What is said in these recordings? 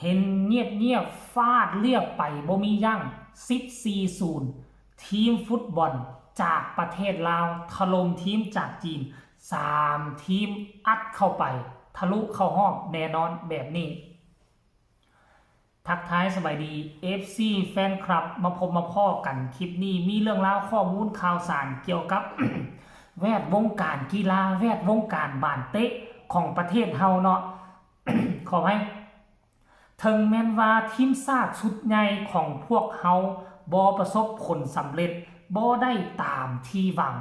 เห็นเงียบฟาดเรียบไปบ่มียั่ง14-0ทีมฟุตบอลจากประเทศลาวถล่มทีมจากจีน3ทีมอัดเข้าไปทะลุเข้ารอบแน่นอนแบบนี้ทักทายสบายดี FC แฟนคลับมาพบมาพ่อกันคลิปนี้มีเรื่องราวข้อมูลข่าวสารเกี่ยวกับ แวดวงการกีฬาแวดวงการบานเตะของประเทศเฮาเนาะ ขอให้ถึงแม้นว่าทีมชาติชุดใหญ่ของพวกเฮาบ่ประสบผลสำเร็จบ่ได้ตามที่หวัง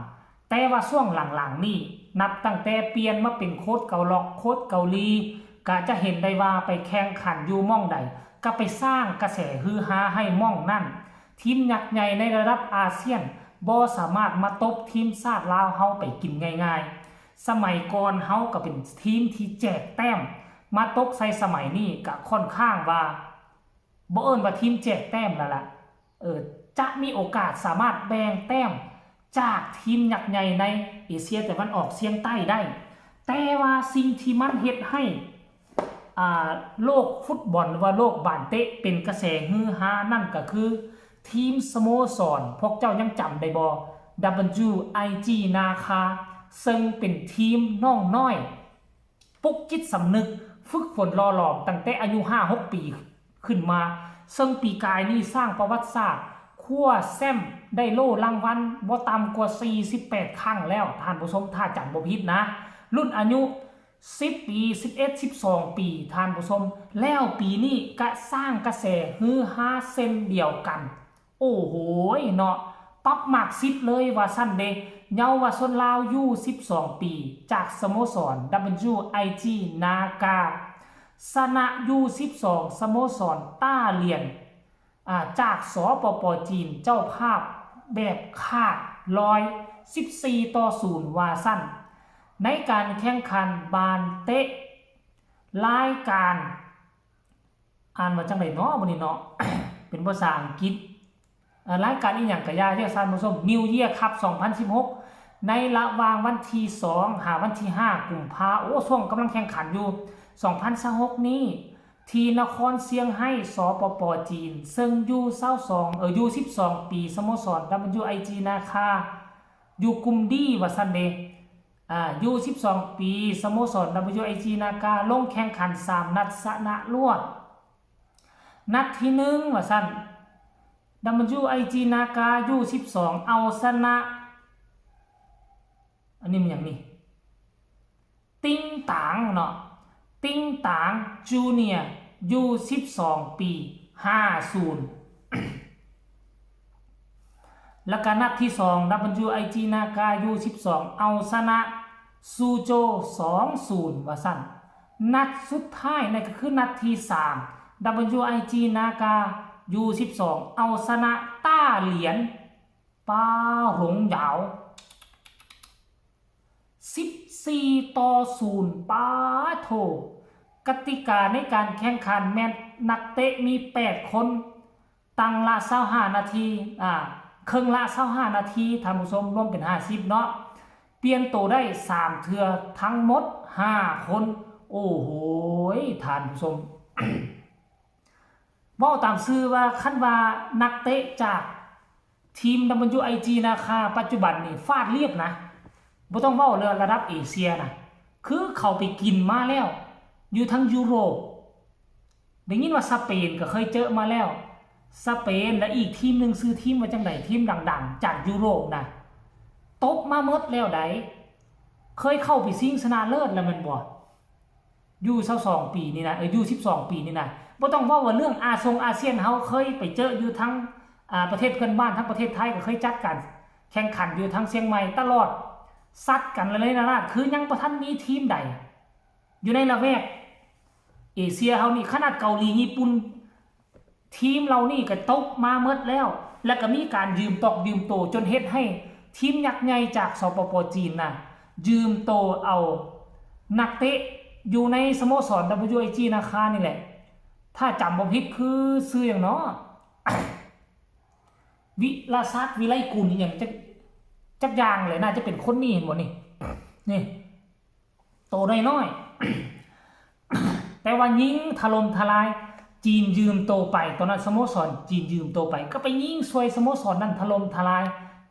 แต่ว่าช่วงหลังๆนี่นับตั้งแต่เปลี่ยนมาเป็นโค้ชเกาหลีโค้ชเกาหลีก็จะเห็นได้ว่าไปแข่งขันอยู่ม่องใดก็ไปสร้างกระแสฮือฮาให้ม่องนั่นทีมยักษ์ใหญ่ในระดับอาเซียนบ่สามารถมาตบทีมชาติลาวเฮาไปกินง่ายๆสมัยก่อนเฮาก็เป็นทีมที่แจกแต้มมาตกใส่สมัยนี้ก็ค่อนข้างว่าบ่เอิ้นว่าทีมแจกแต้มแล้วล่ะจะมีโอกาสสามารถแบ่งแต้มจากทีมยักษ์ใหญ่ในเอเชียตะวันออกเฉียงใต้ได้แต่ว่าสิ่งที่มันเฮ็ดให้โลกฟุตบอลหรือว่าโลกบานเตะเป็นกระแสฮือฮานั่นก็คือทีมสโมสรพวกเจ้ายังจำได้บ่ WIG นาคาซึ่งเป็นทีมน้องน้อยปลุกจิตสำนึกฝึกฝนรอหลอมตั้งแต่อายุ 5-6 ปีขึ้นมาซึ่งปีกายนี้สร้างประวัติศาสตร์คั่วแซมได้โล่รางวัลบ่ต่ำกว่า48ครั้งแล้วท่านผู้ชมถ้าจำบ่ผิดนะรุ่นอายุ10 ปี11-12 ปีท่านผู้ชมแล้วปีนี้ก็สร้างกระแสฮือฮาเส้นเดียวกันโอ้โหเนาะปั๊บมากซิดเลยว่าสั้นเดเยาวชนลาวอยู่12 ปีจากสโมสร WIG นากาสนะอยู่12สโมสรต้าเหรียญจากสปป.จีนเจ้าภาพแบบขาดลอย14-0ว่าสั้นในการแข่งขันบานเตะรายการอ่านว่าจังได๋เนาะบ่นี่เนาะ เป็นภาษาอังกฤษรายการอีหยังก็อย่าเรียกซ่านผู้ชม New Year Cup 2016ในระหว่างวันที่2หาวันที่5กุมภาพันธ์ช่วงกำลังแข่งขันอยู่2026นี้ที่นครเซี่ยงไฮ้สปป.จีนซึ่งอยู่อยู่12 ปีสโมสร WIG นาคาอยู่กลุ่มดีว่าซั่นเด้อยู่12 ปีสโมสร WIG นากาลงแข่งขัน3นัดชนะรวดนัดที่1ว่าซั่น WIG นากาอยู่12เอาชนะอันนี้มันหยังนี่ติ้งตางเนาะติ้งตางจูเนียร์อยู่12 ปี50แล้วก็นัดที่2 WIG นากาอยู่12เอาชนะซูโจ2-0ว่าซั่นนัดสุดท้ายนั่นก็คือนัดที่3 WIG นากาอยู่12เอาชนะต้าเหรียญป้าหงเหยา14-0ป้าโถกติกาในการแข่งขันแม่นนักเตะมี8คนตั้งละ25นาทีครึ่งละ25นาทีท่านผู้ชมรวมเป็น50เนาะเปลี่ยนตัวได้3เทื่อทั้งหมด5คนโอ้โหท่านผู้ชม เว้าตามชื่อว่าคันว่านักเตะจากทีม WIG นาคาปัจจุบันนี่ฟาดเรียบนะบ่ต้องเว้าเรื่องระดับเอเชียนะคือเขาไปกินมาแล้วอยู่ทั้งยุโรปได้ยินว่าสเปนก็เคยเจอมาแล้วสเปนและอีกทีมนึงซื้อทีมมาจังได๋ทีมดังๆจากยุโรปนะตบมาหมดแล้วไดเคยเข้าไปชิงชนะเลิศแล้วแม่นบ่อยู่22 ปีนี่นะอยู่12 ปีนี่นะบ่ต้องเว้าว่าเรื่องอาเซียนเฮาเคยไปเจออยู่ทั้งประเทศเพื่อนบ้านทั้งประเทศไทยก็เคยจัดกันแข่งขันอยู่ทั้งเชียงใหม่ตลอดซัดกันเลยนะคือยังบ่ทันมีทีมใดอยู่ในละแวกเอเชียเฮานี่ขนาดเกาหลีญี่ปุ่นทีมเรานี่ก็ตกมาหมดแล้วก็มีการยืมโตจนเฮ็ดให้ทีมยักษ์ใหญ่จากสปป.จีนน่ะยืมโตเอานักเตะอยู่ในสโมสร WIG นาคานี่แหละถ้าจำบ่ผิดคือชื่อหยังเนาะ วิลาศักดิ์วิไลกุลอีหยังจักอย่างเลยน่าจะเป็นคนนี้เห็นบ่นี่โตน้อยๆ แต่ว่ายิงถล่มทลาย จีนยืมโตไปตอนนั้นสโมสรจีนยืมโตไปก็ไปยิงซวยสโมสรนั้นถล่มทลาย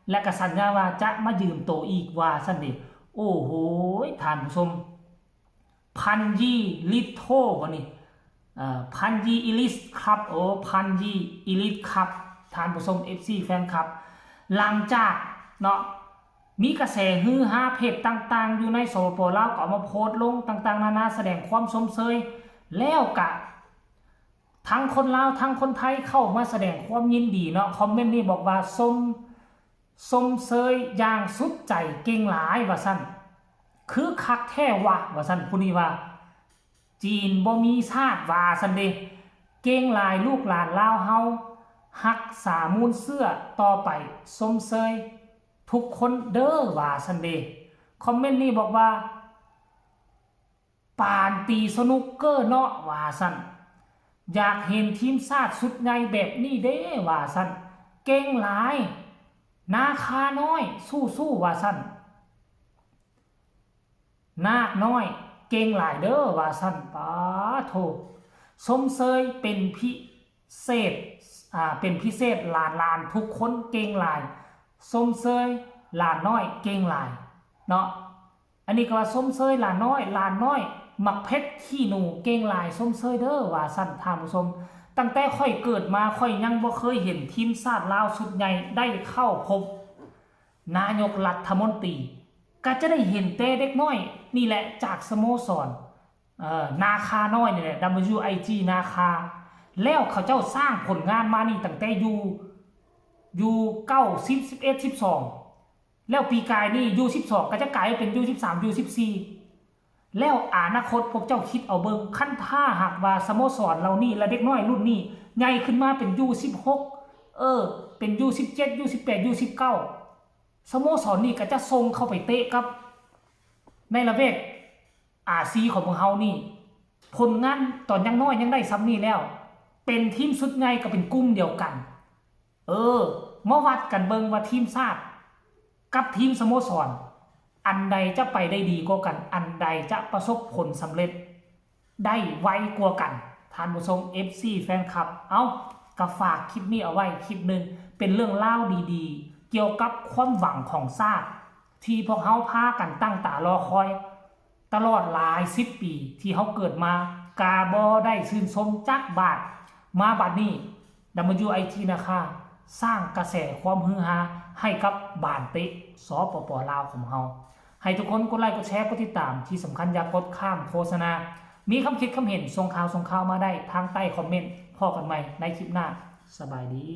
และก็สัญญาว่าจะมายืมโตอีกว่าซั่นดิโอ้โหท่านผู้ชมพันยีลิทโทบ่นี่พันยีอีลิสครับโอ้พันยีอีลิสครับท่านผู้ชม FC แฟนคลับหลังจากเนาะมีกระแสฮือฮาเพจต่างๆอยู่ในสปปลาวก็เอามาโพสต์ลงต่างๆนานาแสดงความสมเชยแล้วกะทั้งคนลาวทั้งคนไทยเข้ามาแสดงความยินดีเนาะคอมเมนต์นี้บอกว่าสมเชยอย่างสุดใจเก่งหลายว่าซั่นคือคักแท้ว่าซั่นผู้นี้ว่าจีนบ่มีชาติว่าซั่นเด้เก่งหลายลูกหลานลาวเฮารักษามูลเสื้อต่อไปสมเชยทุกคนเด้อว่าซั่นเด้คอมเมนต์นี้บอกว่าปานตีสนุกเกอร์เนาะว่าซั่นอยากเห็นทีมชาติสุดใหญ่แบบนี้เด้ว่าซั่นเก่งหลายนาคาน้อยสู้ว่าซั่นนาคน้อยเก่งหลายเด้อว่าซั่นป้าโธสมเชยเป็นพิเศษหลานทุกคนเก่งหลายสมเชยหลานน้อยเก่งหลายเนาะอันนี้ก็ว่าสมเชยหลานน้อยมักเพชรขี้หนูเก่งหลายสมเชยเด้อว่าซั่นท่านผู้ชมตั้งแต่ค่อยเกิดมาค่อยยังบ่เคยเห็นทีมชาติลาวชุดใหญ่ได้เข้าพบนายกรัฐมนตรีก็จะได้เห็นแต่เด็กน้อยนี่แหละจากสโมสรนาคาน้อยนี่แหละ WIG นาคาแล้วเขาเจ้าสร้างผลงานมานี่ตั้งแต่อยู่9 10 11 12แล้วปีกายนี่U12ก็จะกลายเป็นU13 U14แล้วอนาคตพวกเจ้าคิดเอาเบิ่งคันท่าหากว่าสโมสรเรานี่และเด็กน้อยรุ่นนี้ใหญ่ขึ้นมาเป็นU16เป็นU17 U18 U19สโมสรนี่ก็จะส่งเข้าไปเตะกับในระเบียบอาซีของพวกเฮานี่ผลงานตอนยังน้อยยังได้ซ้ำนี่แล้วเป็นทีมสุดใหญ่ก็เป็นกลุ่มเดียวกันมาวัดกันเบิ่งว่าทีมชาติกับทีมสโมสรอันใดจะไปได้ดีกว่ากันอันใดจะประสบผลสำเร็จได้ไวกว่ากันท่านผู้ชม FC แฟนคลับก็ฝากคลิปนี้เอาไว้คลิปหนึ่งเป็นเรื่องเล่าดีๆเกี่ยวกับความหวังของชาติที่พวกเขาพากันตั้งตารอคอยตลอดหลาย10 ปีที่เขาเกิดมากาบอได้ชื่นชมจักบาทมาบัดนี้ WIG นะคะสร้างกระแสความฮือฮาให้กับบานเตะสปปลาวของเราให้ทุกคนกดไลค์กดแชร์กดติดตามที่สำคัญอย่ากดข้ามโฆษณามีคำคิดคำเห็นส่งข่าวมาได้ทางใต้คอมเมนต์พอกันใหม่ในคลิปหน้าสบายดี